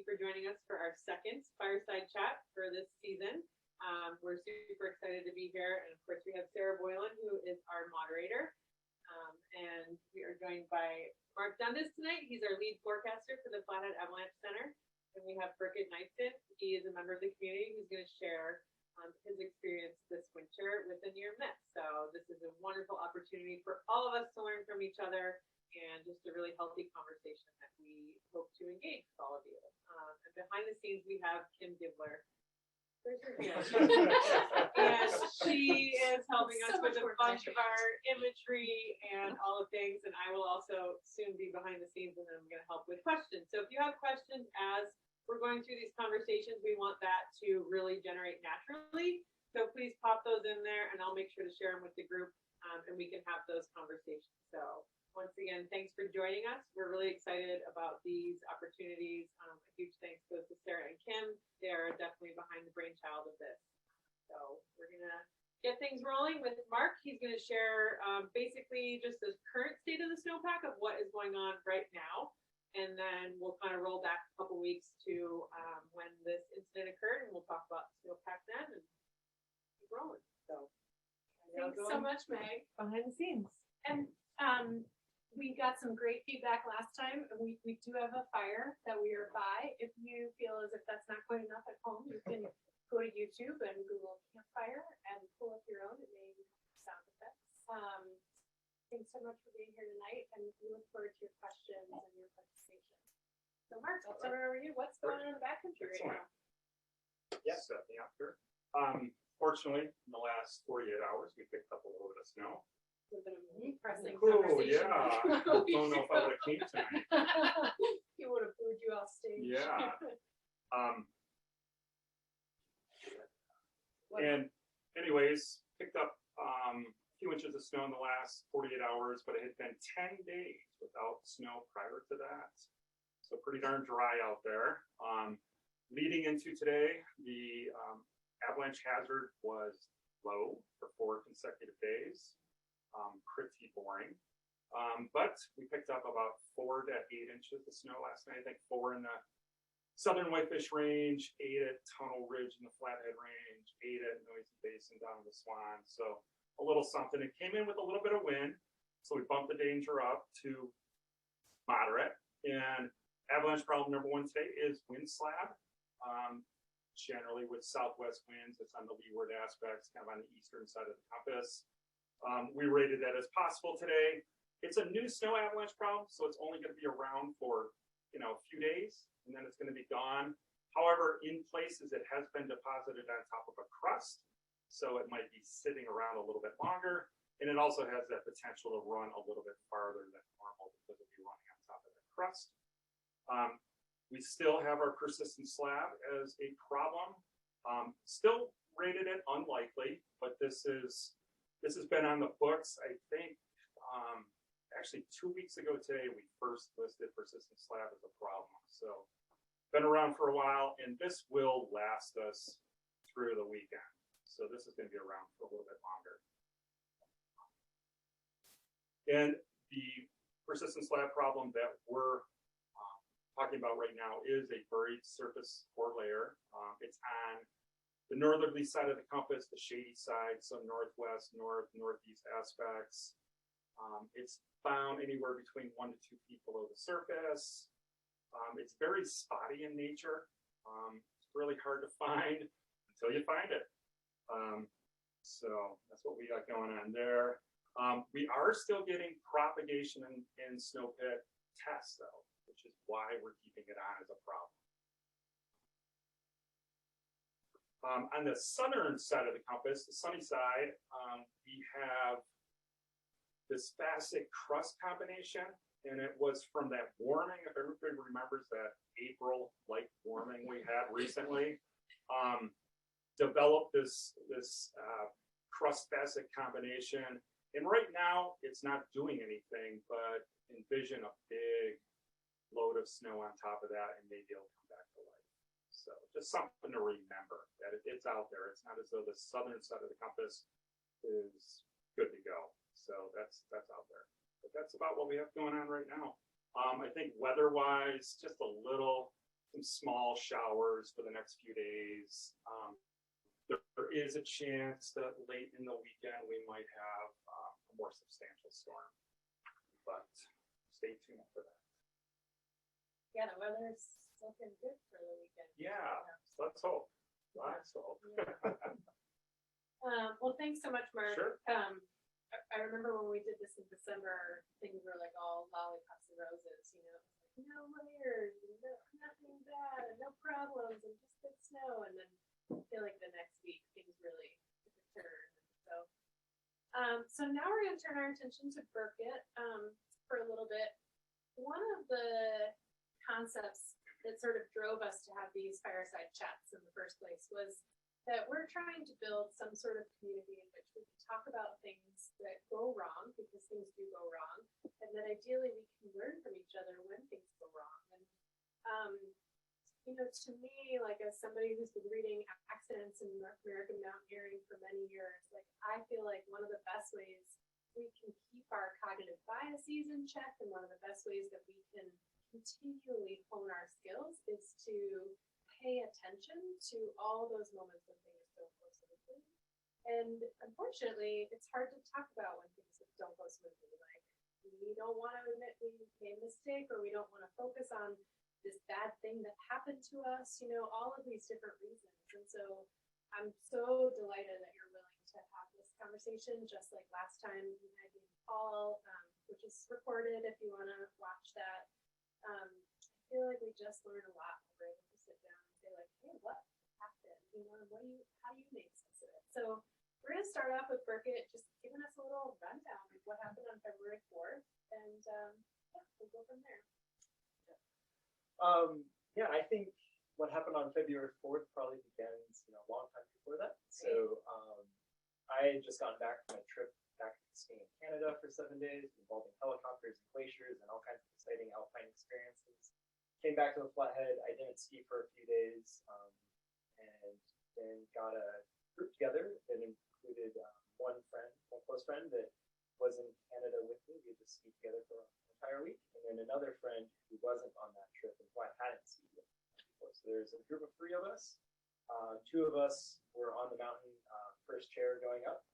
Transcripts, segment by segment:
you for joining us for our second Fireside Chat for this season. We're super excited to be here. And of course, we have Sara Boilen, who is our moderator. And we are joined by Mark Dundas tonight. He's our lead forecaster for the Flathead Avalanche Center. And we have Burket Kniveton. He is a member of the community who's going to share his experience this winter with a near miss. So this is a wonderful opportunity for all of us to learn from each other, and just a really healthy conversation that we hope to engage with all of you. And behind the scenes, we have Kim Gibbler. Where's her hand? And she is helping us with a bunch of our imagery and all the things. And I will also soon be behind the scenes, and then I'm going to help with questions. So if you have questions as we're going through these conversations, we want that to really generate naturally. So please pop those in there, and I'll make sure to share them with the group, and we can have those conversations. So once again, thanks for joining us. We're really excited about these opportunities. A huge thanks goes to Sara and Kim. They are definitely behind the brainchild of this. So we're going to get things rolling with Mark. He's going to share basically just the current state of the snowpack of what is going on right now. And then we'll kind of roll back a couple weeks to when this incident occurred, and we'll talk about snowpack then and keep rolling. So thanks so much, Meg. Behind the scenes. And we got some great feedback last time. We do have a fire that we are by. If you feel as if that's not quite enough at home, you can go to YouTube and Google campfire and pull up your own. It may have sound effects. Thanks so much for being here tonight, and we look forward to your questions and your participation. So Mark, I'll turn it over to you. What's going on in the backcountry right now? Yes, me after. Fortunately, in the last 48 hours, we picked up a little bit of snow. A bit of an impressive Oh, conversation. yeah. I don't know if I would have cleaned tonight. He would have booed you off stage. Yeah. And anyways, picked up a few inches of snow in the last 48 hours, but it had been 10 days without snow prior to that. So pretty darn dry out there. Leading into today, the avalanche hazard was low for 4 consecutive days. Pretty boring. But we picked up about 4 to 8 inches of snow last night. I think 4 in the southern Whitefish range, 8 at Tunnel Ridge in the Flathead range, 8 at Noisy Basin down in the Swan. So a little something. It came in with a little bit of wind, so we bumped the danger up to moderate. And avalanche problem number 1 today is wind slab. Generally with southwest winds, it's on the leeward aspects, kind of on the eastern side of the compass. We rated that as possible today. It's a new snow avalanche problem, so it's only going to be around for a few days, and then it's going to be gone. However, in places it has been deposited on top of a crust, so it might be sitting around a little bit longer, and it also has that potential to run a little bit farther than normal because it'll be running on top of the crust. We still have our persistent slab as a problem. Still rated it unlikely, but this has been on the books. I think actually 2 weeks ago today, we first listed persistent slab as a problem. So been around for a while, and this will last us through the weekend. So this is going to be around for a little bit longer. And the persistent slab problem that we're talking about right now is a buried surface core layer. It's on the northerly side of the compass, the shady side, so northwest, northeast aspects. It's found anywhere between 1 to 2 feet below the surface. It's very spotty in nature. It's really hard to find until you find it. So that's what we got going on there. We are still getting propagation in snow pit tests, though, which is why we're keeping it on as a problem. On the southern side of the compass, the sunny side, we have this facet crust combination, and it was from that warming, if everybody remembers that April-like warming we had recently, developed this crust facet combination. And right now, it's not doing anything, but envision a big load of snow on top of that, and maybe it'll come back to life. So just something to remember, that it's out there. It's not as though the southern side of the compass is good to go. So that's out there. But that's about what we have going on right now. I think weather-wise, just a little some small showers for the next few days. There is a chance that late in the weekend we might have a more substantial storm, but stay tuned for that. Yeah, the weather's looking good for the weekend. Yeah, let's hope. Let's hope. Well, thanks so much, Mark. Sure. I remember when we did this in December, things were like all lollipops and roses, like, no layers, nothing bad, no problems, and just good snow. And then I feel like the next week things really took a turn. So now we're going to turn our attention to Burket for a little bit. One of the concepts that sort of drove us to have these fireside chats in the first place was that we're trying to build some sort of community in which we can talk about things that go wrong, because things do go wrong, and that ideally we can learn from each other when things go wrong. And to me, like, as somebody who's been reading accidents in North American mountaineering for many years, like, I feel like one of the best ways we can keep our cognitive biases in check, and one of the best ways that we can continually hone our skills, is to pay attention to all those moments when things don't go smoothly. And unfortunately, it's hard to talk about when things don't go smoothly. Like, we don't want to admit we made a mistake, or we don't want to focus on this bad thing that happened to us, all of these different reasons. And so I'm so delighted that you're willing to have this conversation, just like last time you had me call, which is recorded if you want to watch that. I feel like we just learned a lot. We're able to sit down and say, like, hey, what happened? And how do you make sense of it? So we're going to start off with Burket just giving us a little rundown of what happened on February 4th, and we'll go from there. I think what happened on February 4th probably begins a long time before that. So I had just gotten back from a trip back skiing in Canada for 7 days, involving helicopters and glaciers and all kinds of exciting alpine experiences. Came back to the Flathead. I didn't ski for a few days, and then got a group together that included one close friend that was in Canada with me. We just skied together for an entire week, and then another friend who wasn't on that trip and who I hadn't skied with before. So there's a group of 3 of us. 2 of us were on the mountain, first chair going up,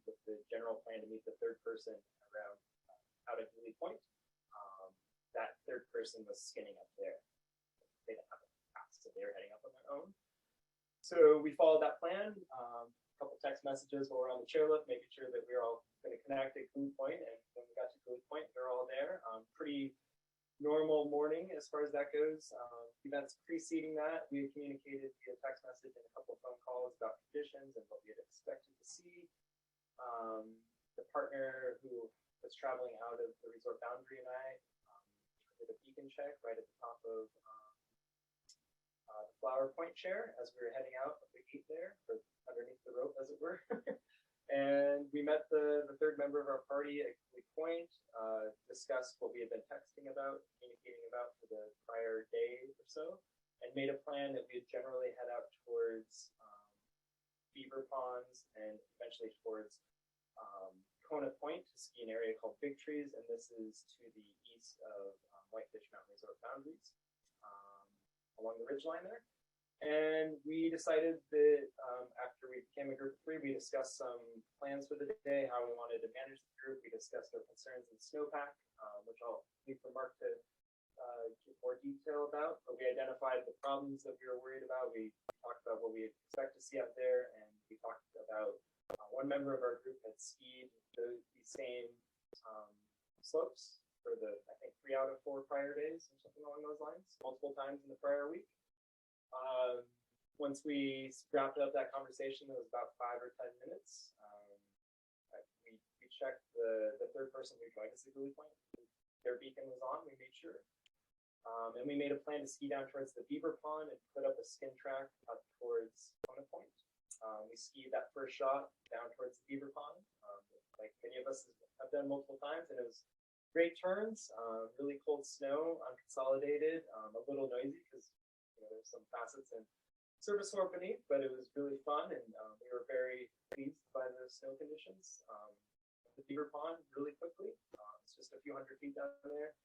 with the general plan to meet the 3rd person around out at Gully Point. That 3rd person was skinning up there. They didn't have a pass, so they were heading up on their own. So we followed that plan. A couple text messages while we're on the chairlift, making sure that we were all going to connect at Gully Point. And when we got to Gully Point, we were all there. Pretty normal morning as far as that goes. Events preceding that, we had communicated via text message and a couple of phone calls about conditions and what we had expected to see. The partner who was traveling out of the resort boundary and I did a beacon check right at the top of the Flower Point chair as we were heading out of the gate there, or underneath the rope, as it were. And we met the 3rd member of our party at Gully Point, discussed what we had been texting about, communicating about for the prior day or so, and made a plan that we'd generally head out towards Beaver Ponds and eventually towards Kona Point to ski an area called Big Trees, and this is to the east of Whitefish Mountain Resort boundaries, along the ridgeline there. And we decided that after we became a group of 3, we discussed some plans for the day, how we wanted to manage the group. We discussed our concerns in the snowpack, which I'll leave for Mark to give more detail about. But we identified the problems that we were worried about. We talked about what we expect to see out there, and we talked about one member of our group had skied the same slopes for I think 3 out of 4 prior days or something along those lines, multiple times in the prior week. Once we wrapped up that conversation, it was about 5 or 10 minutes. We checked the 3rd person who joined us at Gully Point. Their beacon was on, we made sure. And we made a plan to ski down towards the Beaver Pond and put up a skin track up towards Kona Point. We skied that first shot down towards the Beaver Pond, like many of us have done multiple times, and it was great turns, really cold snow, unconsolidated, a little noisy because there's some facets and surface more beneath, but it was really fun, and we were very pleased by the snow conditions. The Beaver Pond, really quickly, it's just a few hundred feet down there.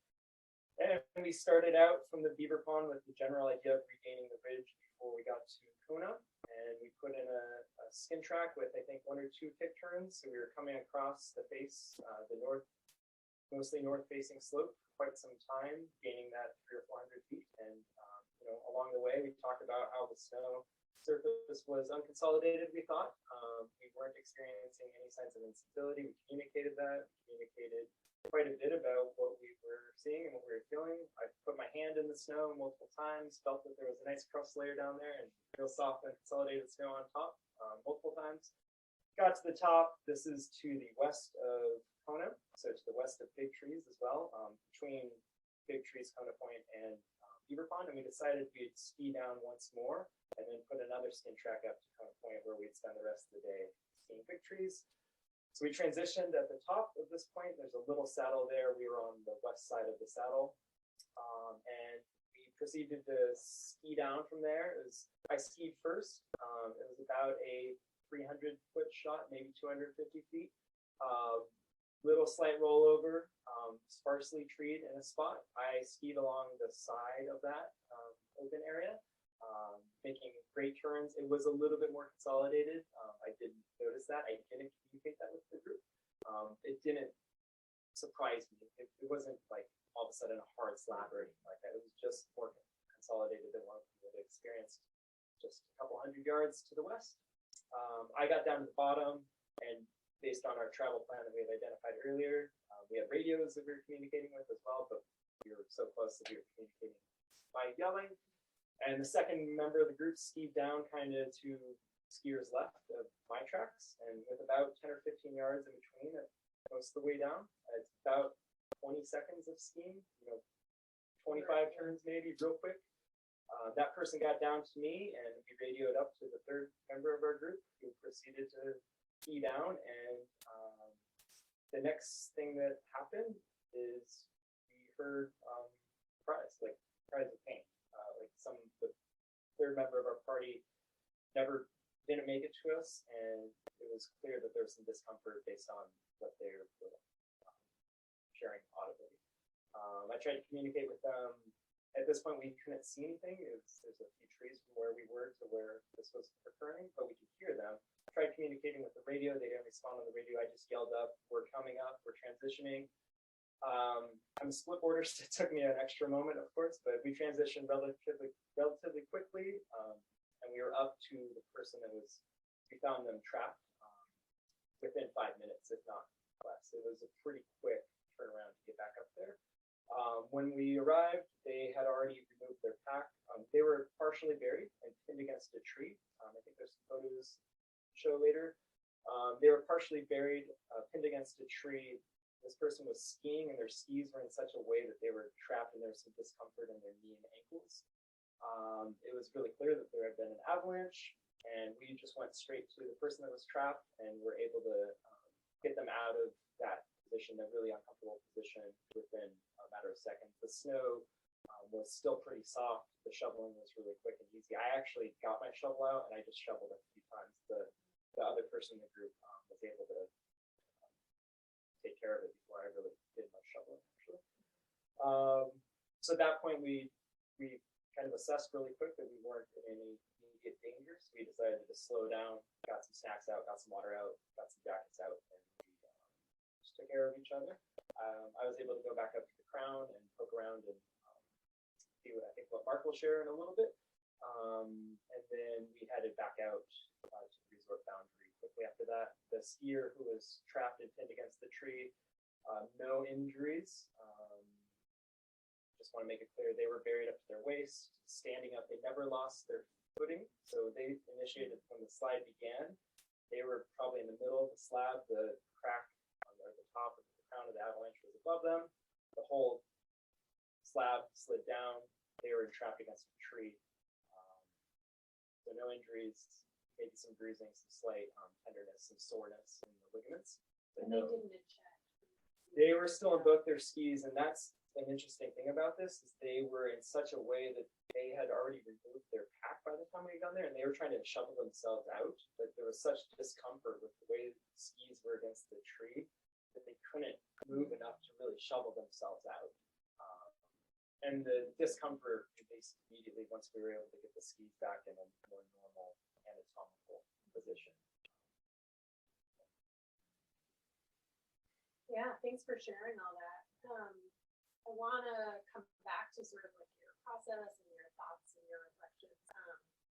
And we started out from the beaver pond with the general idea of regaining the ridge before we got to Kona. And we put in a skin track with, I think, 1 or 2 kick turns. So we were coming across the face, the mostly north-facing slope for quite some time, gaining that 300 or 400 feet. And along the way, we talked about how the snow surface was unconsolidated, we thought. We weren't experiencing any signs of instability. We communicated that. We communicated quite a bit about what we were seeing and what we were feeling. I put my hand in the snow multiple times, felt that there was a nice crust layer down there and real soft and consolidated snow on top multiple times. Got to the top. This is to the west of Kona, so to the west of Big Trees as well, between Big Trees, Kona Point, and Beaver Pond. And we decided we'd ski down once more and then put another skin track up to Kona Point where we'd spend the rest of the day skiing Big Trees. So we transitioned at the top of this point. There's a little saddle there. We were on the west side of the saddle. And we proceeded to ski down from there. I skied first. It was about a 300-foot shot, maybe 250 feet. Little slight rollover, sparsely treed in a spot. I skied along the side of that open area, making great turns. It was a little bit more consolidated. I didn't notice that. I didn't communicate that with the group. It didn't surprise me. It wasn't like all of a sudden a hard slab or anything like that. It was just more consolidated than what we had experienced just a couple 100 yards to the west. I got down to the bottom, and based on our travel plan that we had identified earlier, we had radios that we were communicating with as well, but we were so close that we were communicating by yelling. And the second member of the group skied down kind of to skiers left of my tracks, and with about 10 or 15 yards in between most of the way down, it's about 20 seconds of skiing, 25 turns maybe, real quick. That person got down to me, and we radioed up to the third member of our group, who proceeded to ski down. And the next thing that happened is we heard cries of pain. The third member of our party didn't make it to us, and it was clear that there was some discomfort based on what they were sharing audibly. I tried to communicate with them. At this point, we couldn't see anything. There's a few trees from where we were to where this was occurring, but we could hear them. I tried communicating with the radio. They didn't respond on the radio. I just yelled up, "We're coming up. We're transitioning." I'm a split border, so it took me an extra moment, of course, but we transitioned relatively quickly, and we were up to the person we found them trapped within 5 minutes, if not less. It was a pretty quick turnaround to get back up there. When we arrived, they had already removed their pack. They were partially buried and pinned against a tree. I think there's some photos to show later. They were partially buried, pinned against a tree. This person was skiing, and their skis were in such a way that they were trapped, and there was some discomfort in their knee and ankles. It was really clear that there had been an avalanche, and we just went straight to the person that was trapped and were able to get them out of that position, that really uncomfortable position, within a matter of seconds. The snow was still pretty soft. The shoveling was really quick and easy. I actually got my shovel out, and I just shoveled a few times. The other person in the group was able to take care of it before I really did much shoveling, actually. So at that point, we kind of assessed really quick that we weren't in any immediate danger. So we decided to just slow down, got some snacks out, got some water out, got some jackets out, and we just took care of each other. I was able to go back up to the crown and poke around and see what Mark will share in a little bit. And then we headed back out to the resort boundary quickly after that. The skier who was trapped and pinned against the tree, no injuries. Just want to make it clear, they were buried up to their waist, standing up. They never lost their footing. So they initiated when the slide began. They were probably in the middle of the slab. The crack on the top of the crown of the avalanche was above them. The whole slab slid down. They were trapped against a tree. So no injuries, maybe some bruising, some slight tenderness, some soreness in the ligaments. And they didn't check. They were still in both their skis, and that's an interesting thing about this, is they were in such a way that they had already removed their pack by the time we got there, and they were trying to shovel themselves out, but there was such discomfort with the way the skis were against the tree that they couldn't move enough to really shovel themselves out. And the discomfort increased immediately once we were able to get the skis back in a more normal anatomical position. Yeah, thanks for sharing all that. I want to come back to sort of like your process and your thoughts and your reflections.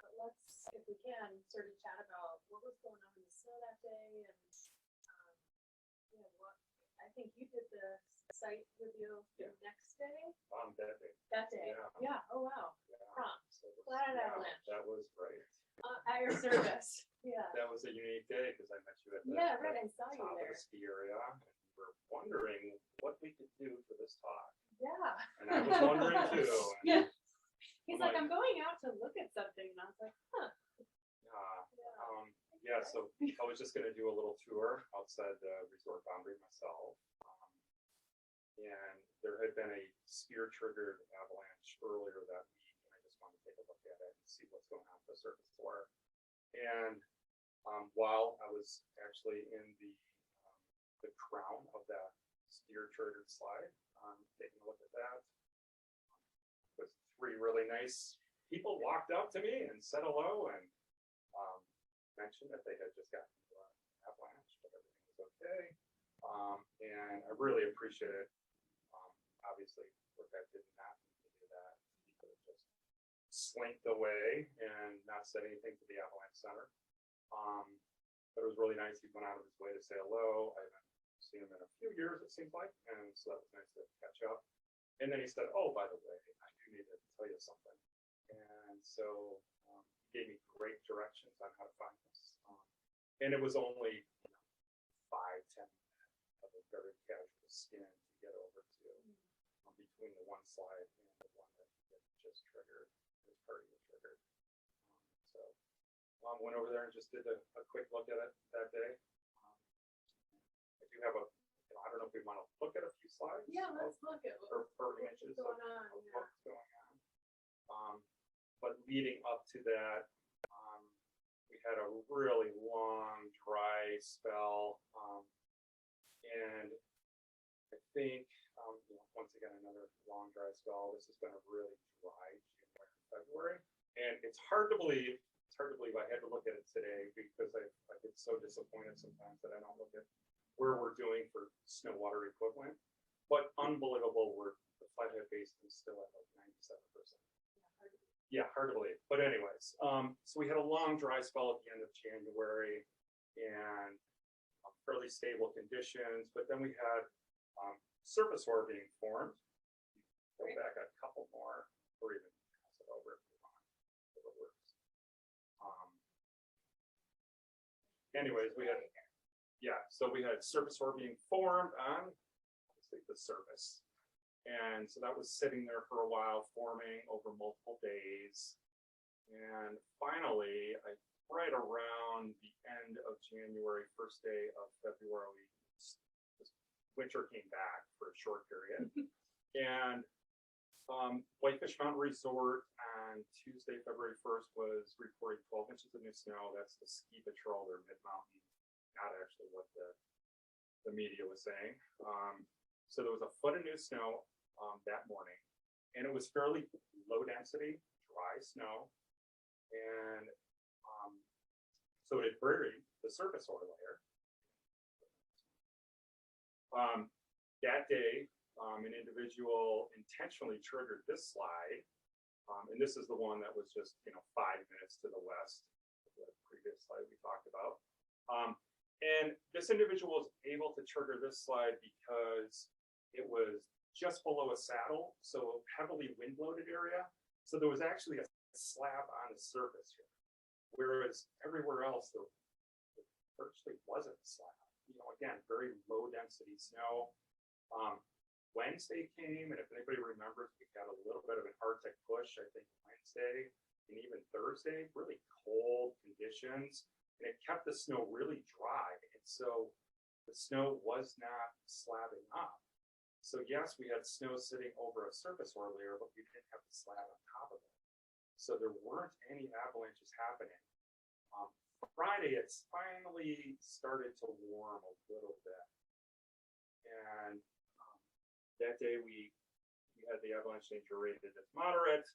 But let's, if we can, sort of chat about what was going on in the snow that day and, you know, what, I think you did the site review the next day? That day. That day, Yeah. yeah, oh wow, Yeah. prompt, So it was- glad yeah, avalanche. that was great. At your service, yeah. That was a unique day because I met you at the, Yeah, right, I saw you top of there. the ski area, and we were wondering what we could do for this talk. Yeah. And I was wondering too. And, Yeah. He's I'm like, like- I'm going out to look at something, and I was like, huh. Yeah, so I was just going to do a little tour outside the resort boundary myself. And there had been a skier-triggered avalanche earlier that week, and I just wanted to take a look at it and see what's going on with the surface floor. And while I was actually in the crown of that skier-triggered slide, taking a look at that, with 3 really nice people walked up to me and said hello and mentioned that they had just gotten into an avalanche, but everything was okay. And I really appreciate it. Obviously, Burket did not need to do that. He could have just slinked away and not said anything to the avalanche center. But it was really nice. He went out of his way to say hello. I haven't seen him in a few years, it seems like, and so that was nice to catch up. And then he said, "Oh, by the way, I do need to tell you something." And so he gave me great directions on how to find this. And it was only 5-10 minutes of a very casual skin to get over to between the one slide and the one that just triggered, his party was triggered. So went over there and just did a quick look at it that day. I do have I don't know if we want to look at a few slides. Yeah, let's look at Or what's images going of on. Yeah. what's going on. But leading up to that, we had a really long, dry spell. And I think, once again, another long, dry spell. This has been a really dry January and February. And it's hard to believe, I had to look at it today because I get so disappointed sometimes that I don't look at where we're doing for snow water equivalent. But unbelievable, the Flathead Basin is still at like 97%. Yeah, hard to believe. But anyways, so we had a long dry spell at the end of January and fairly stable conditions, but then we had surface ore being formed. Go back a couple more, or even pass it over if you want, if it works. Anyways, so we had surface ore being formed on the surface. And so that was sitting there for a while, forming over multiple days. And finally, right around the end of January, first day of February, winter came back for a short period. And Whitefish Mountain Resort on Tuesday, February 1st was reporting 12 inches of new snow. That's the ski patrol, their mid-mountain, not actually what the media was saying. So there was a foot of new snow that morning, and it was fairly low density, dry snow, and so it buried the surface ore layer. That day, an individual intentionally triggered this slide, and this is the one that was just 5 minutes to the west of the previous slide we talked about. And this individual was able to trigger this slide because it was just below a saddle, so heavily wind-loaded area. So there was actually a slab on the surface here, whereas everywhere else there virtually wasn't a slab. Again, very low density snow. Wednesday came, and if anybody remembers, we got a little bit of an Arctic push, I think Wednesday and even Thursday, really cold conditions, and it kept the snow really dry. And so the snow was not slabbing up. So yes, we had snow sitting over a surface ore layer, but we didn't have the slab on top of it. So there weren't any avalanches happening. Friday, it's finally started to warm a little bit. And that day we we had the avalanche danger rated as moderate.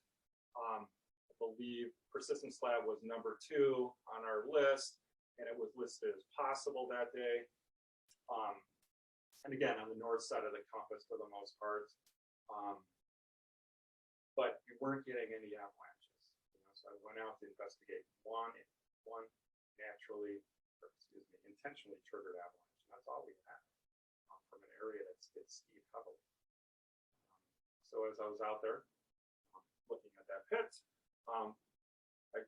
I believe persistent slab was number 2 on our list, and it was listed as possible that day. And again, on the north side of the compass for the most part. But we weren't getting any avalanches. So I went out to investigate one naturally, or excuse me, intentionally triggered avalanche. And that's all we had from an area that's skied heavily. So as I was out there looking at that pit, I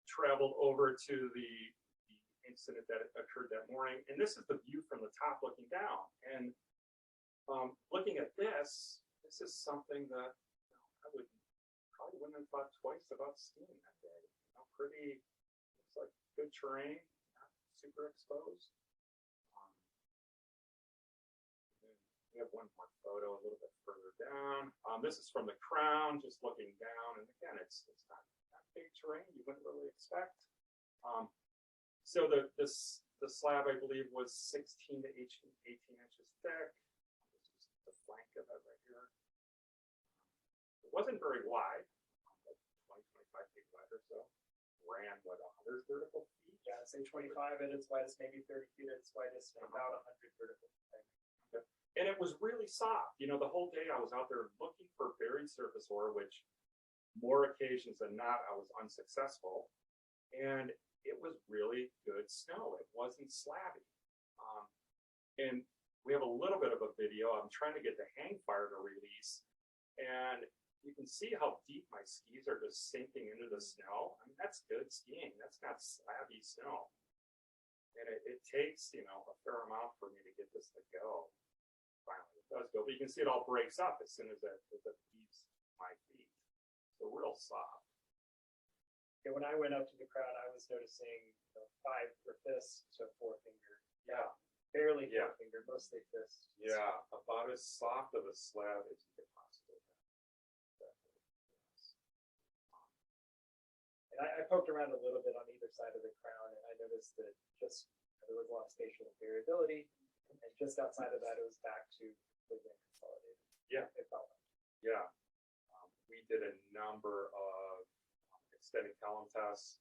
traveled over to the incident that occurred that morning, and this is the view from the top looking down. And looking at this is something that I probably wouldn't have thought twice about skiing that day. Pretty, looks like good terrain, not super exposed. We have one more photo a little bit further down. This is from the crown, just looking down, and again, it's not big terrain you wouldn't really expect. So the slab, I believe, was 16 to 18 inches thick. This is the flank of it right here. It wasn't very wide, like 20, 25 feet wide or so. Ran, what, 100 vertical feet? Yeah, I'd say 25 at its widest, maybe 30 feet at its widest, and about 100 vertical feet. Okay. And it was really soft. The whole day I was out there looking for buried surface ore, which more occasions than not, I was unsuccessful. And it was really good snow. It wasn't slabby. And we have a little bit of a video. I'm trying to get the hang fire to release. And you can see how deep my skis are just sinking into the snow. I mean, that's good skiing. That's not slabby snow. And it takes, a fair amount for me to get this to go. Finally, it does go. But you can see it all breaks up as soon as it leaves my feet. So real soft. Yeah, when I went up to the crown, I was noticing 5 for fist to 4 finger. Yeah. Barely 4 finger, mostly fist. Yeah, about as soft of a slab as you could possibly have. And I poked around a little bit on either side of the crown, and I noticed that there was a lot of spatial variability, and just outside of that, it was back to completely consolidated. Yeah. It felt like. Yeah. We did a number of extended column tests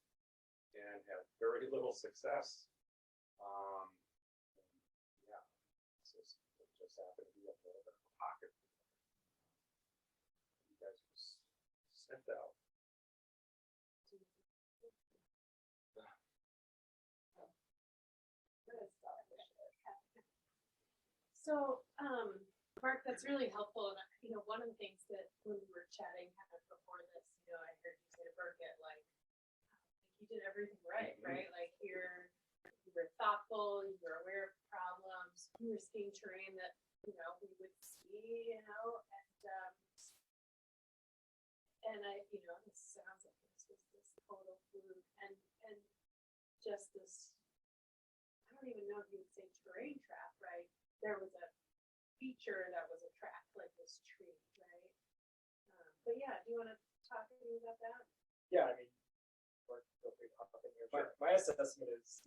and had very little success. Yeah, it just happened to be a little bit of a pocket. You guys were sent out. So, Mark, that's really helpful. And, one of the things that when we were chatting kind of before this, I heard you say to Burket, you did everything right, right? Like you were thoughtful, you were aware of problems, you were skiing terrain that, we would see, and this sounds like this was this total fluke and just this, I don't even know if you would say terrain trap, right? There was a feature that was a trap, like this tree, right? But yeah, do you want to talk to me about that? Yeah, I mean, feel free to hop up in here. My assessment is,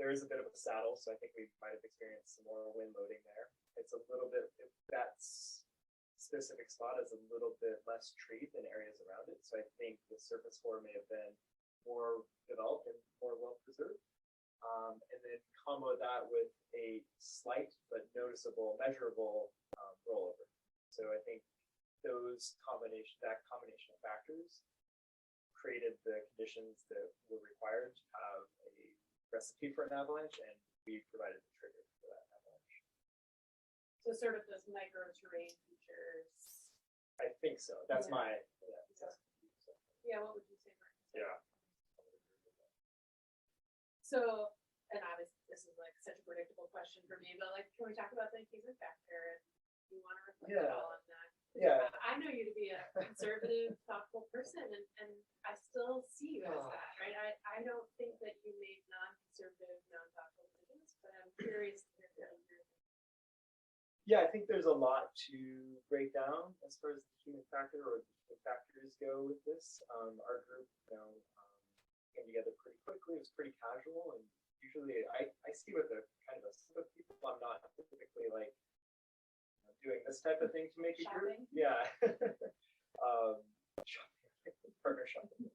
there is a bit of a saddle, so I think we might have experienced some more wind loading there. It's a little bit, that specific spot is a little bit less treed than areas around it, so I think the surface floor may have been more developed and more well preserved. And then combo that with a slight but noticeable, measurable rollover. So I think that combination of factors created the conditions that were required to have a recipe for an avalanche, and we provided the trigger for that avalanche. So sort of those micro terrain features. I think so. That's my Yeah, what would you say, Mark? Yeah. So, and obviously this is such a predictable question for me, but can we talk about the human factor? And do you want to reflect at all on that? Yeah. I know you to be a conservative, thoughtful person, and I still see you as that, right? I don't think that you made non-conservative, non-thoughtful decisions, but I'm curious to hear from you. Yeah, I think there's a lot to break down as far as the human factor or the factors go with this. Our group, came together pretty quickly. It was pretty casual, and usually I see with a kind of a set of people. I'm not typically doing this type of thing to make a group. Shopping. Yeah. Partner shopping.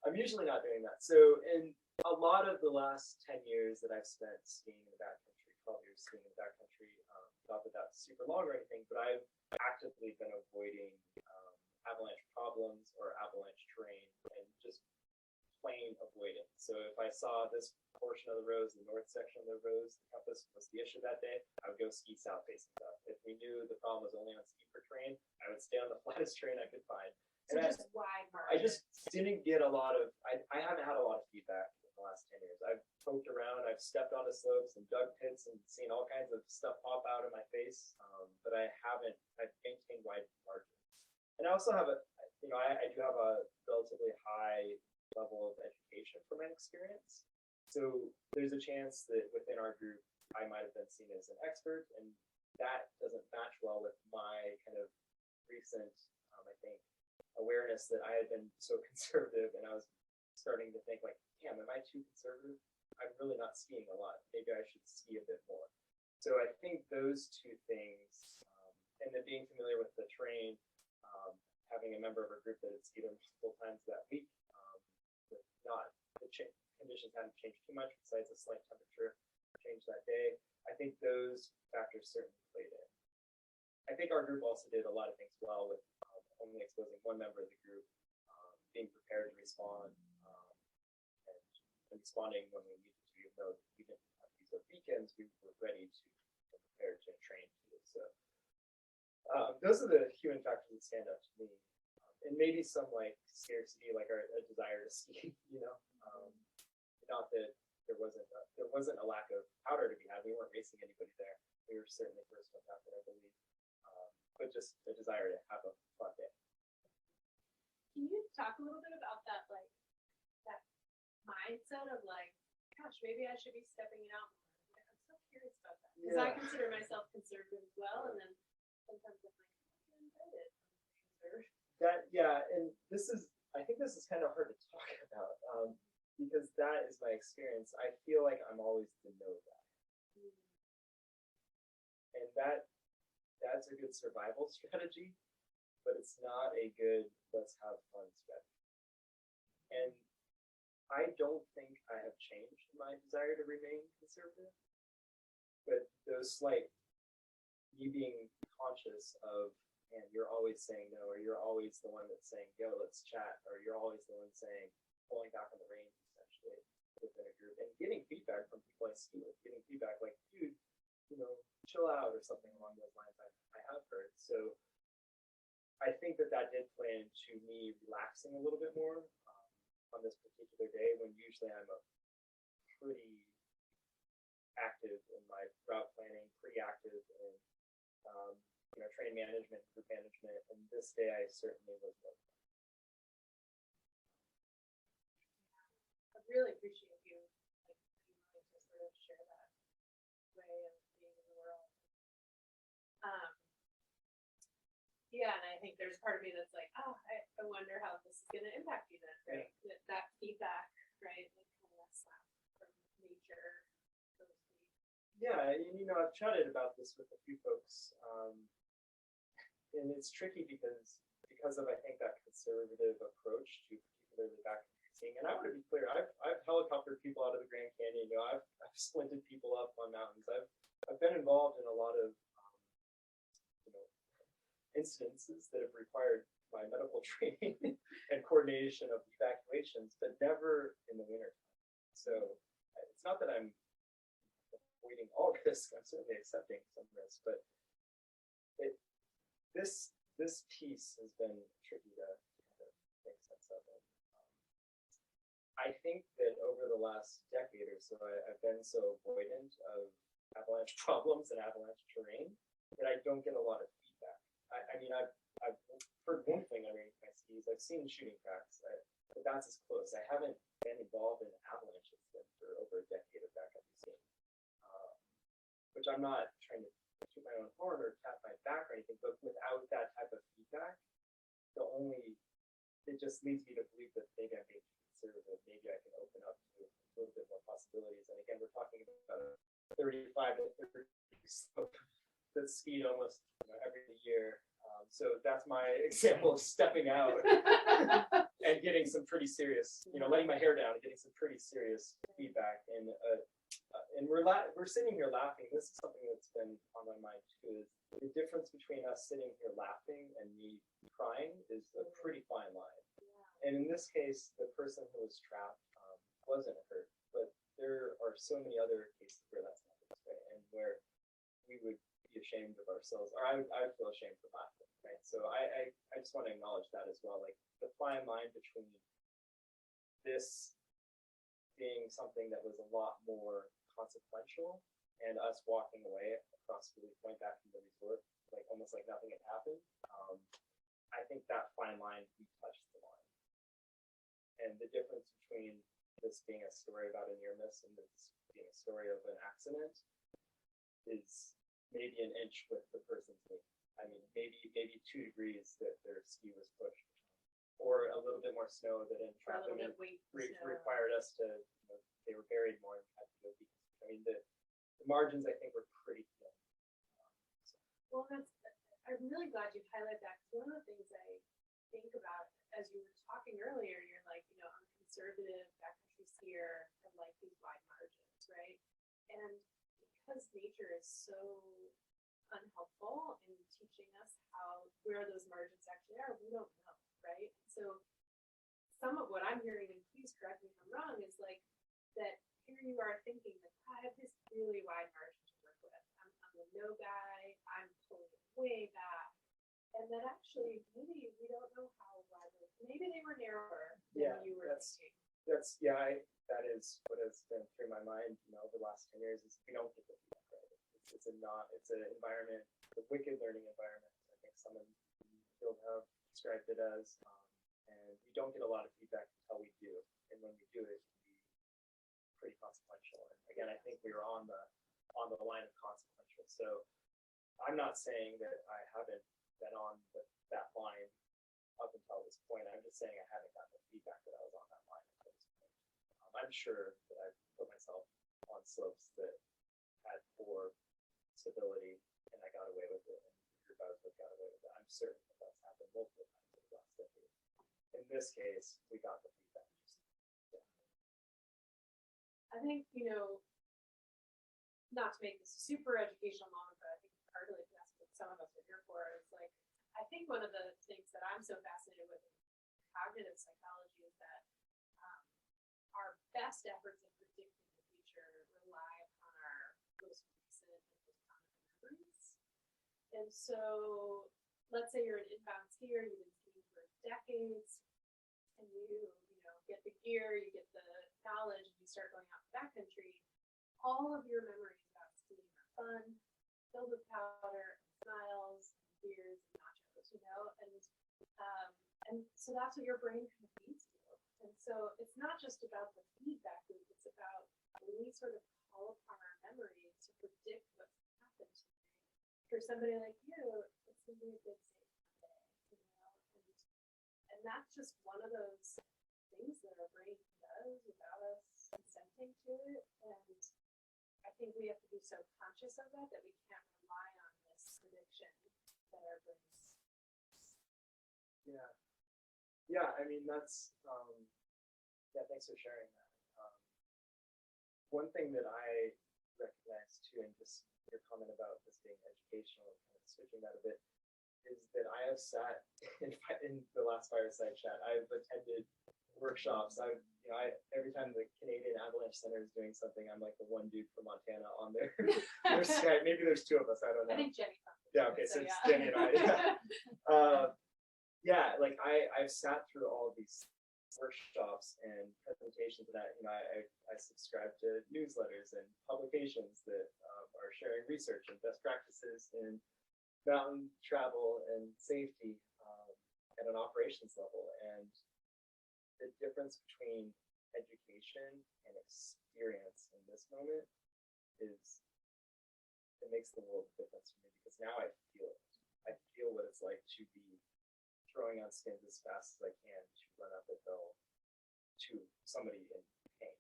I'm usually not doing that. So in a lot of the last 10 years that I've spent skiing in the backcountry, 12 years skiing in the backcountry, not that that's super long or anything, but I've actively been avoiding avalanche problems or avalanche terrain and just plain avoid it. So if I saw this portion of the roads, the north section of the roads, the compass was the issue that day, I would go ski south facing south. If we knew the problem was only on steeper terrain, I would stay on the flattest terrain I could find. So And just wide I margins. just didn't get a lot of, I haven't had a lot of feedback in the last 10 years. I've poked around, I've stepped onto slopes and dug pits and seen all kinds of stuff pop out of my face, but I've maintained wide margins. And I also have I do have a relatively high level of education from my experience. So there's a chance that within our group, I might have been seen as an expert, and that doesn't match well with my kind of recent, I think, awareness that I had been so conservative, and I was starting to think like, damn, am I too conservative? I'm really not skiing a lot. Maybe I should ski a bit more. So I think those two things, and then being familiar with the terrain, having a member of a group that had skied multiple times that week, conditions hadn't changed too much besides a slight temperature change that day. I think those factors certainly played in. I think our group also did a lot of things well with only exposing one member of the group, being prepared to respond, and responding when we needed to, even though we didn't have to use our weekends, we were ready to prepare to train to. So those are the human factors that stand out to me. And maybe some like scarcity, like a desire to ski, not that there wasn't a lack of powder to be had. We weren't racing anybody there. We were certainly first one out there, I believe. But just a desire to have a fun day. Can you talk a little bit about that, like that mindset of like, gosh, maybe I should be stepping it out more? I'm so curious about that because I consider myself conservative as well, and then sometimes I'm like, I'm invited. And I think this is kind of hard to talk about because that is my experience. I feel like I'm always the no guy, and that's a good survival strategy, but it's not a good let's have fun strategy. And I don't think I have changed my desire to remain conservative, but those slight, me being conscious of, and you're always saying no, or you're always the one that's saying, yo, let's chat, or you're always the one saying, pulling back on the reins, essentially, within a group, and getting feedback from people I ski with, getting feedback like, dude, chill out, or something along those lines I have heard. So I think that did play into me relaxing a little bit more on this particular day, when usually I'm pretty active in my route planning, pretty active in train management, group management, and this day I certainly was more. I really appreciate you being willing to sort of share that way of being in the world. And I think there's part of me that's like, oh, I wonder how this is going to impact you then, right? Yeah. That feedback, right? Like kind of that slap from nature. Yeah, and I've chatted about this with a few folks, and it's tricky because of I think that conservative approach to particularly backcountry skiing. And I want to be clear, I've helicoptered people out of the Grand Canyon. I've splinted people up on mountains. I've been involved in a lot of incidences that have required my medical training and coordination of evacuations, but never in the winter. So it's not that I'm avoiding all risk. I'm certainly accepting some risk, but this piece has been tricky to kind of make sense of it. I think that over the last decade or so, I've been so avoidant of avalanche problems and avalanche terrain that I don't get a lot of feedback. I've heard one thing underneath my skis. I've seen shooting cracks, but that's as close. I haven't been involved in avalanches for over a decade of backcountry skiing, which I'm not trying to shoot my own horn or tap my back or anything, but without that type of feedback, it just leads me to believe that maybe I'm being too conservative. Maybe I can open up to a little bit more possibilities. And again, we're talking about a 35 to 30 slope that's skied almost every the year. So that's my example of stepping out and getting some pretty serious, letting my hair down and getting some pretty serious feedback. And we're sitting here laughing. This is something that's been on my mind too. Is the difference between us sitting here laughing and me crying is a pretty fine line. And in this case, the person who was trapped wasn't hurt, but there are so many other cases where that's not this way, and where we would be ashamed of ourselves, or I would feel ashamed for laughing, right? So I just want to acknowledge that as well, like the fine line between this being something that was a lot more consequential and us walking away across the point back from the resort, like almost like nothing had happened. I think that fine line, we touched the line. And the difference between this being a story about a near miss and this being a story of an accident is maybe an inch with the person's knee. I mean, maybe 2 degrees that their ski was pushed, or a little bit more snow that entrapped them and required us to, they were buried more and had to go deep. I mean, the margins, I think, were pretty thin. Well, I'm really glad you highlighted that, because one of the things I think about as you were talking earlier, you're like, I'm a conservative backcountry skier and like these wide margins, right? And because nature is so unhelpful in teaching us where those margins actually are, we don't know, right? So some of what I'm hearing, and please correct me if I'm wrong, is like that here you are thinking that I have this really wide margin to work with. I'm the no guy, I'm pulling it way back. And that actually, maybe we don't know how wide, maybe they were narrower than you were thinking. That is what has been through my mind, the last 10 years, is we don't get the feedback right. It's an environment, a wicked learning environment, I think someone will have described it as, and we don't get a lot of feedback until we do. And when we do, it can be pretty consequential. And again, I think we were on the line of consequential. So I'm not saying that I haven't been on that line up until this point. I'm just saying I haven't gotten the feedback that I was on that line until this point. I'm sure that I've put myself on slopes that had poor stability, and I got away with it, and group I was with got away with it. I'm certain that that's happened multiple times in the last decade. In this case, we got the feedback. I think, not to make this a super educational moment, but I think partly that's what some of us are here for, is like, I think one of the things that I'm so fascinated with in cognitive psychology is that our best efforts in predicting the future rely upon our most recent and most common memories. And so let's say you're an inbound skier, you've been skiing for decades, and you get the gear, you get the knowledge, and you start going out to backcountry. All of your memories about skiing are fun, filled with powder, smiles, beers, and nachos, and so that's what your brain kind of feeds you. And so it's not just about the feedback loop, it's about really sort of call upon our memory to predict what's happened to me. For somebody like you, it's going to be a good safe day, and that's just one of those things that our brain does without us consenting to it. And I think we have to be so conscious of that we can't rely on this prediction that our brains. Yeah, I mean, that's, thanks for sharing that. One thing that I recognize too, and just your comment about this being educational, and kind of switching that a bit, is that I have sat in the last Fireside Chat, I've attended workshops. Every time the Canadian Avalanche Center is doing something, I'm like the one dude from Montana on their Skype. Maybe there's 2 of us, I don't know. I think Jenny. Yeah, okay, so it's Jenny and I. I've sat through all of these workshops and presentations, and I subscribe to newsletters and publications that are sharing research and best practices in mountain travel and safety at an operations level. And the difference between education and experience in this moment is, it makes the world of difference for me, because now I feel it. I feel what it's like to be throwing on skins as fast as I can to run up a hill to somebody in pain.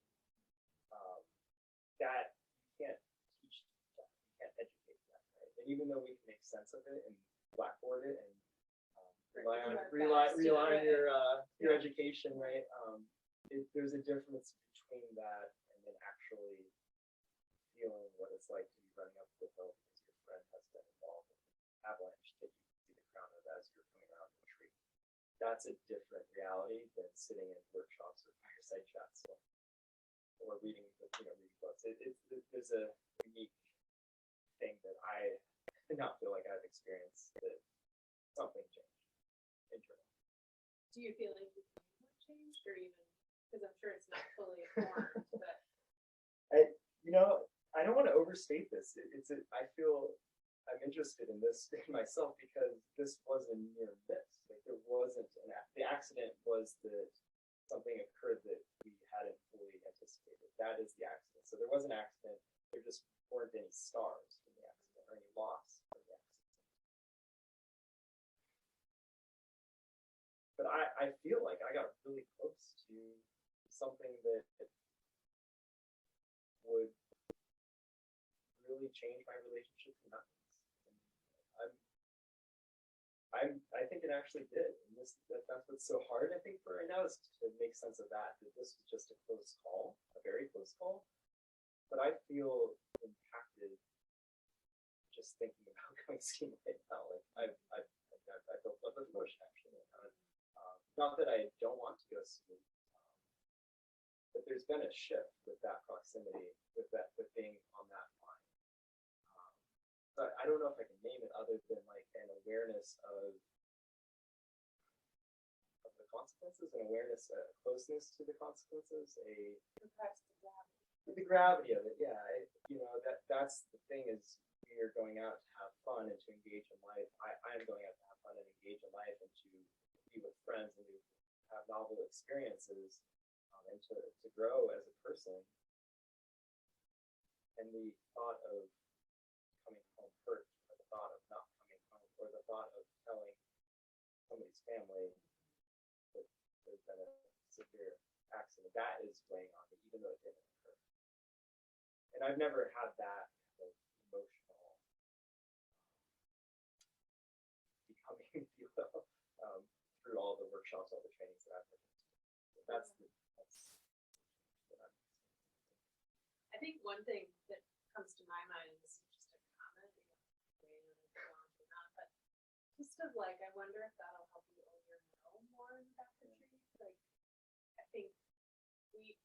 That you can't teach that, you can't educate that, right? And even though we can make sense of it and blackboard it and Right, do our rely best to on do it. your education, right? There's a difference between that and then actually feeling what it's like to be running up the hill because your friend has been involved in an avalanche that you can see the crown of as you're coming around the tree. That's a different reality than sitting in workshops or fireside chats or reading books. There's a unique thing that I did not feel like I've experienced that something changed internally. Do you feel like you have changed, or even, because I'm sure it's not fully formed, but I don't want to overstate this. I feel I'm interested in this in myself because this was a near miss. Like there wasn't the accident was that something occurred that we hadn't fully anticipated. That is the accident. So there was an accident. There just weren't any stars from the accident or any loss from the accident. But I feel like I got really close to something that would really change my relationship to mountains. I think it actually did. And that's what's so hard, I think, for right now is to make sense of that this was just a close call, a very close call. But I feel impacted just thinking about going skiing right now. Like I feel a bit emotion actually. Not that I don't want to go skiing, but there's been a shift with that proximity, with being on that line. But I don't know if I can name it other than like an awareness of the consequences, an awareness, a closeness to the consequences, the gravity of it. Yeah, that's the thing is we are going out to have fun and to engage in life. I am going out to have fun and engage in life and to be with friends and to have novel experiences and to grow as a person. And the thought of coming home hurt, or the thought of not coming home, or the thought of telling somebody's family that there's been a severe accident, that is weighing on me, even though it didn't occur. And I've never had that kind of emotional becoming, if you will, through all the workshops, all the trainings that I've taken. So that's what I'm. I think one thing that comes to my mind, and this is just a comment, but just of like, I wonder if that'll help you know more in the backcountry. Like, I think we,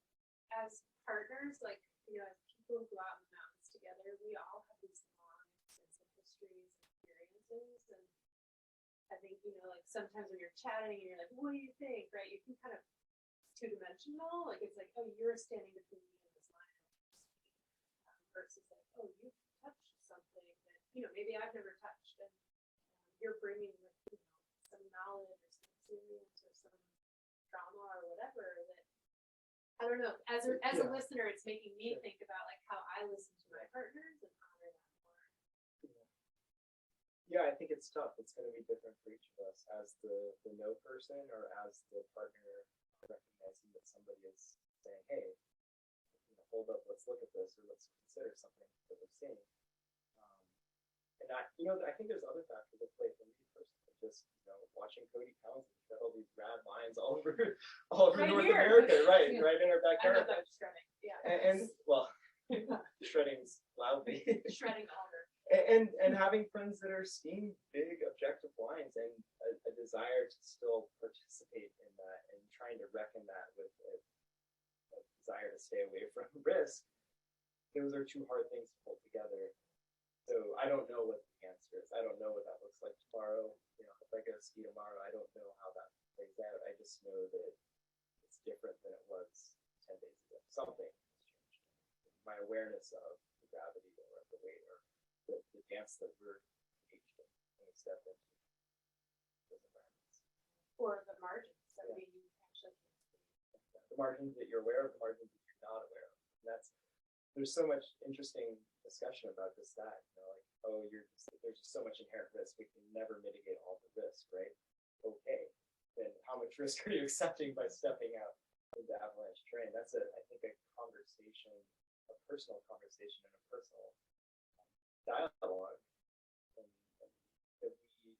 as partners, like, as people who go out in the mountains together, we all have these long, extensive histories and experiences. And I think, like sometimes when you're chatting and you're like, what do you think, right? You can kind of, it's two-dimensional. Like, it's like, oh, you're standing between me and this line versus like, oh, you've touched something that, maybe I've never touched. And you're bringing like, some knowledge or some experience or some trauma or whatever that, I don't know, as a listener, it's making me think about like how I listen to my partners and honor that more. Yeah, I think it's tough. It's going to be different for each of us as the no person or as the partner recognizing that somebody is saying, hey, hold up, let's look at this or let's consider something that we're seeing. And I think there's other factors at play for me personally. Just watching Cody Townsend shred all these rad lines all over Right North here. America, right in our I backyard. know that was shredding. Yeah. And well, shredding's loudly. Shredding alder. And having friends that are skiing big objective lines and a desire to still participate in that and trying to reckon that with a desire to stay away from risk, those are two hard things to pull together. So I don't know what the answer is. I don't know what that looks like tomorrow. If I go ski tomorrow, I don't know how that plays out. I just know that it's different than it was 10 days ago. Something has changed. My awareness of the gravity or the weight or the dance that we're engaged in when we step into those environments. Or the margins that we actually can see. The margins that you're aware of, the margins that you're not aware of. And there's so much interesting discussion about this, that, there's just so much inherent risk. We can never mitigate all the risk, right? Okay. Then how much risk are you accepting by stepping out into avalanche terrain? That's I think a conversation, a personal conversation and a personal dialogue. And that we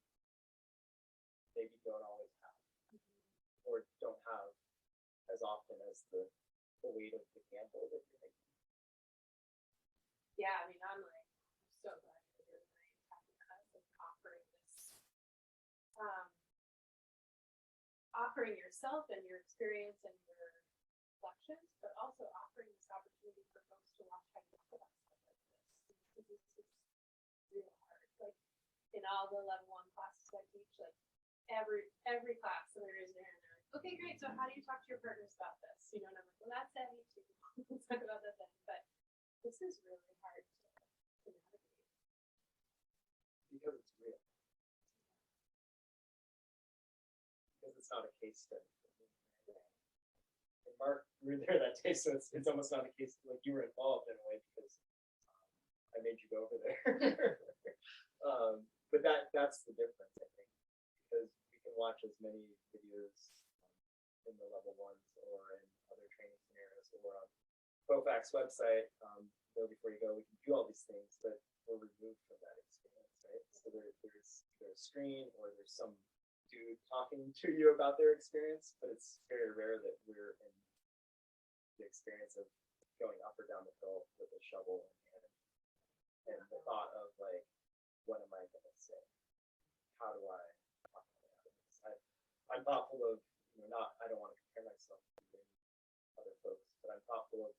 as often as the weight of the gamble that you're making. Yeah, I mean, I'm like so glad you're here tonight, because of offering this, offering yourself and your experience and your reflections, but also offering this opportunity for folks to watch how you talk about stuff like this. This is real hard. Like in all the level 1 classes I teach, like every class there is there, and they're like, okay, great. So how do you talk to your partners about this? You know, and I'm like, well, that's heavy too. Let's talk about that then. But this is really hard to navigate. Because it's real. Because it's not a case study. And Mark, you were there that day, so it's almost not a case like you were involved in a way because I made you go over there. But that's the difference, I think, because we can watch as many videos in the level 1s or in other training scenarios or on Bofac's website. Know before you go, we can do all these things, but we're removed from that experience, right? So there's a screen or there's some dude talking to you about their experience, but it's very rare that we're in the experience of going up or down the hill with a shovel and the thought of like, what am I going to say? How do I talk my way out of this? I'm thoughtful of, I don't want to compare myself to other folks, but I'm thoughtful of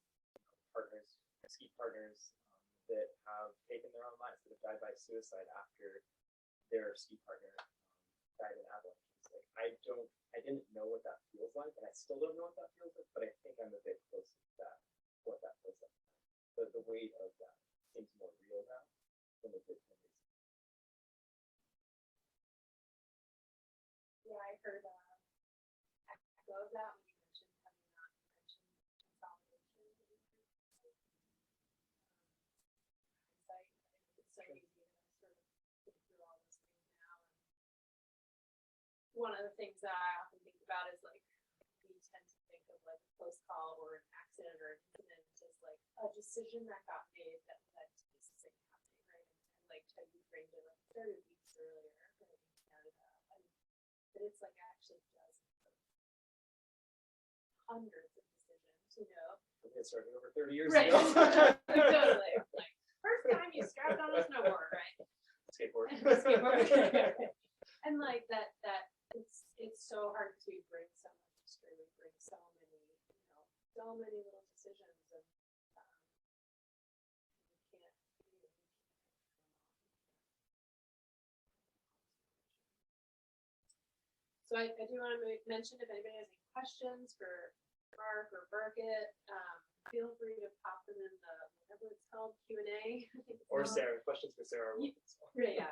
partners, ski partners that have taken their own lives, that have died by suicide after their ski partner died in avalanches. Like I didn't know what that feels like, and I still don't know what that feels like, but I think I'm a bit close to that, what that feels like. But the weight of that seems more real now than it did 10 years ago. Yeah, I heard echo of that when you mentioned having not mentioned consolidation. It's so easy to sort of think through all those things now. And one of the things that I often think about is like we tend to think of like a close call or an accident or an incident as like a decision that got made that led to this thing happening, right? And like Ted, you framed it like 30 weeks earlier in Canada, but it's like actually dozens of hundreds of decisions, you know. It started over 30 years Right. ago. Totally. Like first time you strapped on a snowboard, right? Skateboard. And like that it's so hard to bring so much history, bring so many, so many little decisions, and you can't. So I do want to mention if anybody has any questions for Mark or Burket, feel free to pop them in the whatever it's called, Q&A. Or Sarah, questions for Sarah. Yeah.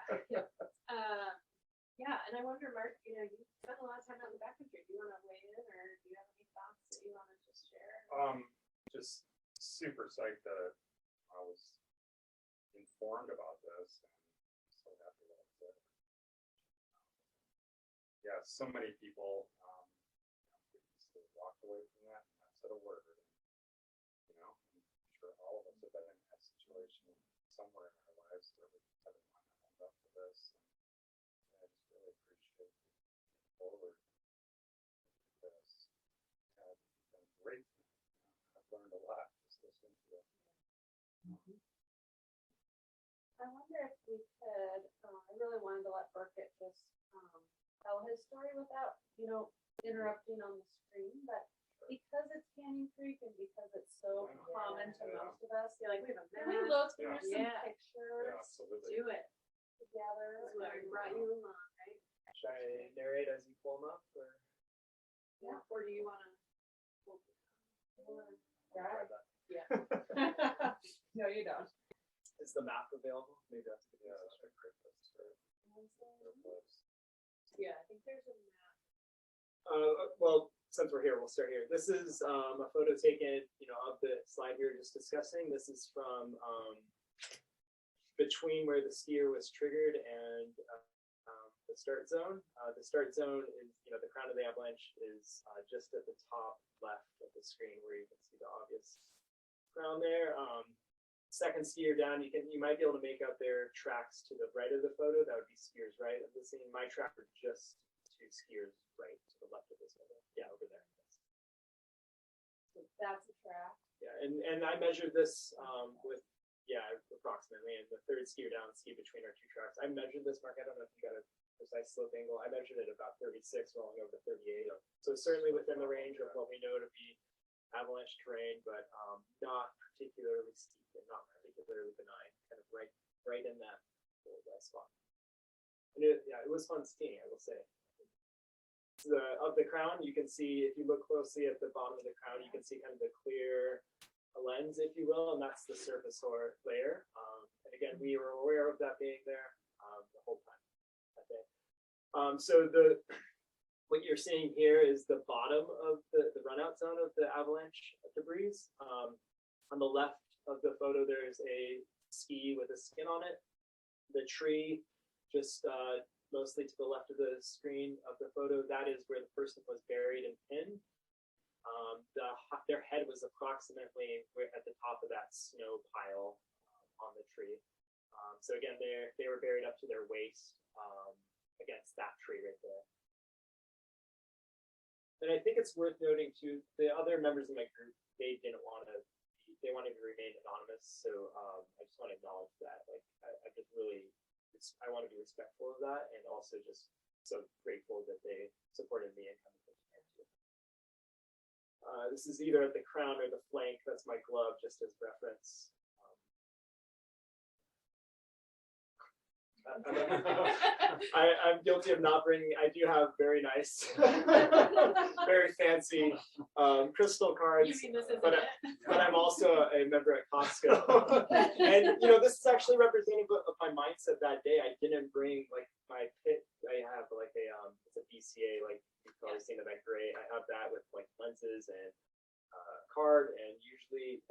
Yeah, and I wonder, Mark, you spent a lot of time out in the backcountry. Do you want to weigh in, or do you have any thoughts that you want to just share? Just super psyched that I was informed about this, and so happy that I did. Yeah, so many people walked away from that and not said a word. I'm sure all of us have been in that situation somewhere in our lives where we haven't owned up to this. And I just really appreciate it forward because it's been great. I've learned a lot just listening to it. I wonder if we could, I really wanted to let Burket just tell his story without, interrupting on the screen, but because it's Canyon Creek and because it's so common to most of us, we have a map. We look through some pictures. Yeah, absolutely. Do it together. That's what I brought you along, right? Should I narrate as you pull them up? Or? Yeah. Or do you want to? Yeah. No, you don't. Is the map available? Maybe that's a good Yeah, I think there's a map. Well, since we're here, we'll start here. This is a photo taken, of the slide we were just discussing. This is from between where the skier was triggered and the start zone. The start zone is, the crown of the avalanche is just at the top left of the screen where you can see the obvious crown there. Second skier down, you might be able to make out their tracks to the right of the photo. That would be skiers right of the scene. My track are just two skiers right to the left of this photo. Yeah, over there. So that's a track. Yeah, and I measured this with approximately, and the third skier down ski between our two tracks. I measured this, Mark. I don't know if you got a precise slope angle. I measured it about 36, rolling over 38. So certainly within the range of what we know to be avalanche terrain, but not particularly steep and not particularly benign. Kind of right in that spot. And it was fun skiing, I will say. Of the crown, you can see, if you look closely at the bottom of the crown, you can see kind of the clear lens, if you will, and that's the surface or layer. And again, we were aware of that being there the whole time that day. So what you're seeing here is the bottom of the runout zone of the avalanche debris. On the left of the photo, there's a ski with a skin on it. The tree just mostly to the left of the screen of the photo, that is where the person was buried and pinned. Their head was approximately at the top of that snow pile on the tree. So again, they were buried up to their waist against that tree right there. And I think it's worth noting too, the other members of my group, they wanted to remain anonymous. So I just want to acknowledge that. Like I want to be respectful of that, and also just so grateful that they supported me and coming to too. This is either at the crown or the flank. That's my glove, just as reference. I'm guilty of not bringing. I do have very nice, very fancy crystal cards, You mean this isn't but I'm also a member at Costco. And this is actually representative of my mindset that day. I didn't bring like my pit. I have like it's a BCA, like you've probably seen that gray. I have that with like lenses and card, and usually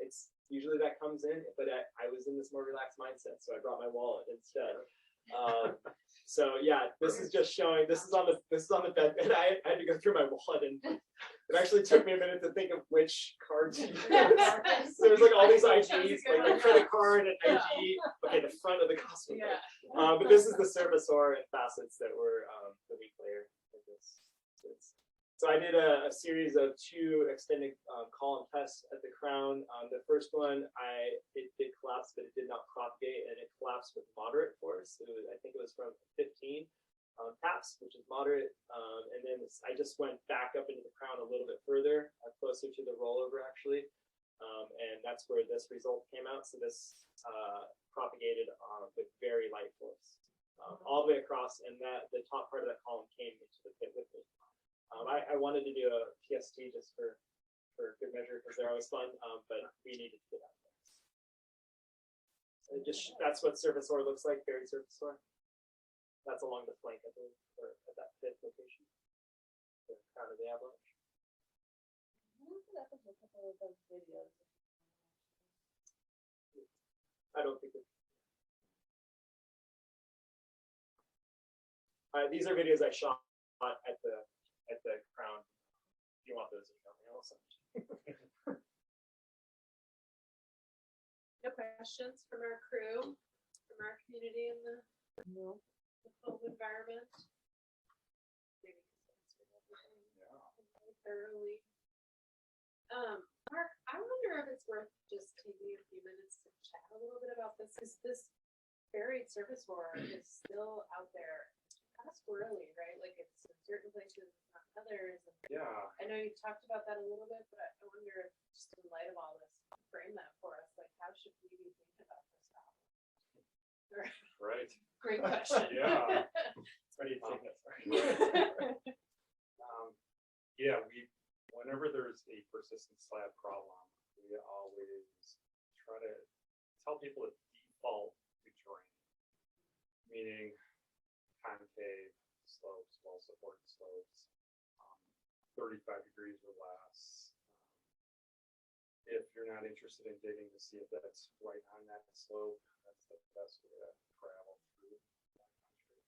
that comes in, but I was in this more relaxed mindset, so I brought my wallet instead. So yeah, this is just showing. This is on the bed, and I had to go through my wallet, and it actually took me a minute to think of which card to use. There's like all these IDs, like my credit card and ID. Okay, the front of the costume. Yeah. But this is the surfacer and facets that were the weak layer of this. So I did a series of 2 extended column tests at the crown. The first one, it did collapse, but it did not propagate, and it collapsed with moderate force. I think it was from 15 taps, which is moderate. And then I just went back up into the crown a little bit further, closer to the rollover actually. And that's where this result came out. So this propagated with very light force all the way across, and the top part of that column came into the pit with me. I wanted to do a PST just for good measure because they're always fun, but we needed to get out there. That's what surface ore looks like, buried surface ore. That's along the flank, I believe, or at that pit location, the crown of the avalanche. I don't think these are videos I shot at the crown. If you want those, No questions from our crew, from our community in the home environment. Maybe thoroughly. Mark, I wonder if it's worth just taking a few minutes to chat a little bit about this. Is this buried surface ore is still out there, kind of squirrely, right? Like it's in certain places, not others. And Yeah. I know you talked about that a little bit, but I wonder if just in light of all this, frame that for us. Like, how should we be thinking about this now? Right. Great question. Yeah. What do you think? Yeah, whenever there's a persistent slab problem, we always try to tell people to default to terrain, meaning concave slopes, well-supported slopes, 35 degrees or less. If you're not interested in digging to see if that's right on that slope, that's the best way to travel through that country.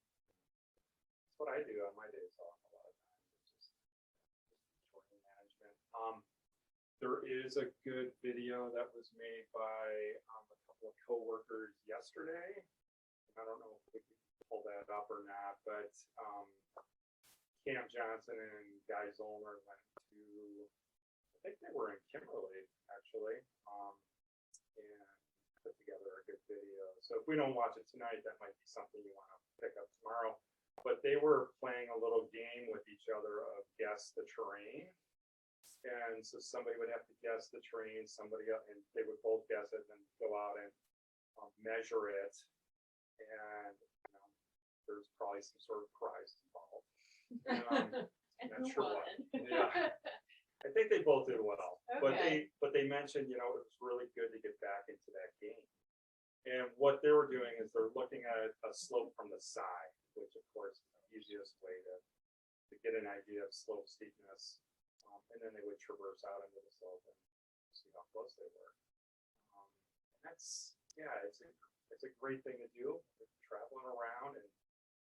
That's what I do on my days off a lot of times. It's just terrain management. There is a good video that was made by a couple of coworkers yesterday. I don't know if we can pull that up or not, but Cam Johnson and Guy Zollner went to think they were in Kimberly, actually, and put together a good video. So if we don't watch it tonight, that might be something you want to pick up tomorrow. But they were playing a little game with each other of guess the terrain. And so somebody would have to guess the terrain, somebody else, and they would both guess it and go out and measure it. And there's probably some sort of prize involved. And not who sure won? what. Yeah. I think they both did well, Okay. but they mentioned, it was really good to get back into that game. And what they were doing is they're looking at a slope from the side, which of course is the easiest way to get an idea of slope steepness. And then they would traverse out into the slope and see how close they were. And it's a great thing to do. You're traveling around, and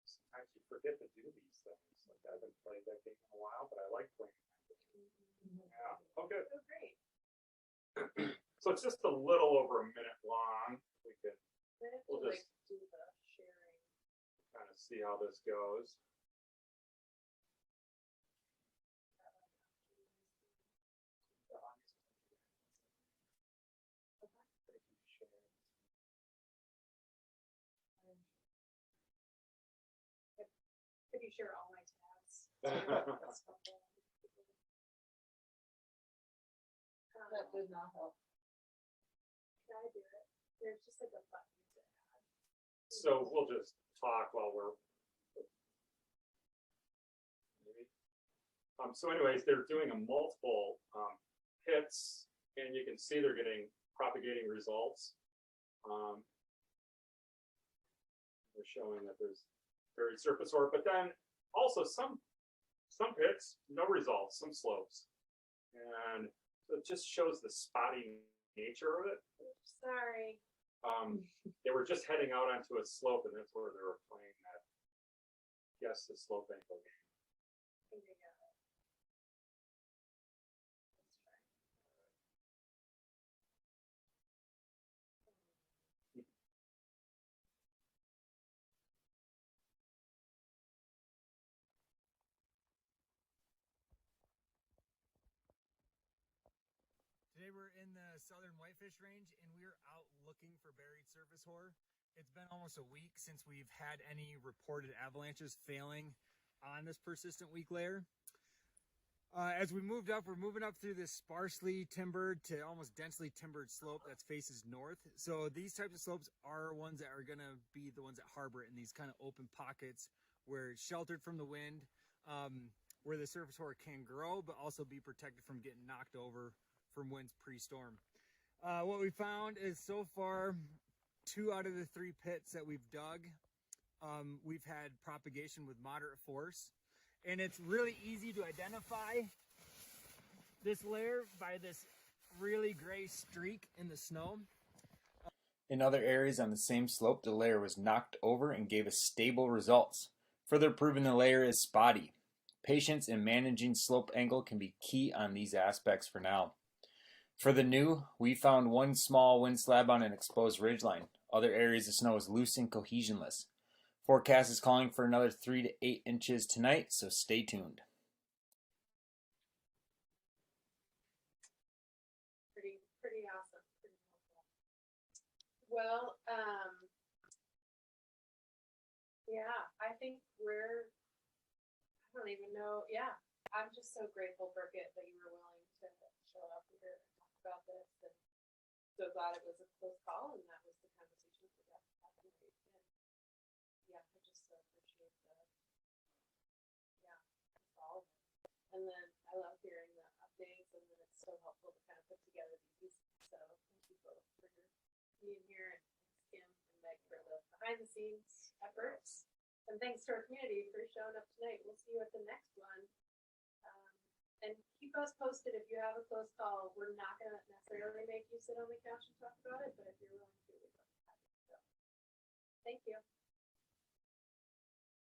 sometimes you forget to do these things. Like I haven't played that game in a while, but I like playing that game. Yeah. Okay. Oh, great. So it's just a little over a minute long. We'll just do the sharing. kind of see how this goes. If you share all my tabs. That did not help. Can I do it? There's just like a button to add. So we'll just talk while we're maybe. So anyways, they're doing a multiple hits, and you can see they're getting propagating results. They're showing that there's very surface ore, but then also some hits, no results, some slopes, and so it just shows the spotty nature of it. Sorry. They were just heading out onto a slope, and that's where they were playing that guess the slope angle game. I think I got it. Let's try. Today we're in the southern Whitefish range and we're out looking for buried surface ore. It's been almost a week since we've had any reported avalanches failing on this persistent weak layer. As we moved up, we're moving up through this sparsely timbered to almost densely timbered slope that faces north. So these types of slopes are ones that are gonna be the ones that harbor it in these kind of open pockets where it's sheltered from the wind, where the surface ore can grow, but also be protected from getting knocked over from winds pre-storm. What we found is so far, 2 out of the 3 pits that we've dug, we've had propagation with moderate force. And it's really easy to identify this layer by this really gray streak in the snow. In other areas on the same slope, the layer was knocked over and gave us stable results, further proving the layer is spotty. Patience in managing slope angle can be key on these aspects for now. For the new, we found one small wind slab on an exposed ridgeline. Other areas of snow is loose and cohesionless. Forecast is calling for another 3 to 8 inches tonight, so stay tuned. Pretty awesome. Pretty helpful. Well, yeah, I think I don't even know. Yeah, I'm just so grateful, Burket, that you were willing to show up here and talk about this, and so glad it was a close call, and that was the conversation we got to have tonight. And yeah, I just so appreciate all of it. And then I love hearing the updates, and then it's so helpful to kind of put together these. So thank you both for being here, and Kim and Meg for the behind the scenes efforts. And thanks to our community for showing up tonight. We'll see you at the next one. And keep us posted if you have a close call. We're not going to necessarily make you sit on the couch and talk about it, but if you're willing to, we'd love to have you. So, thank you.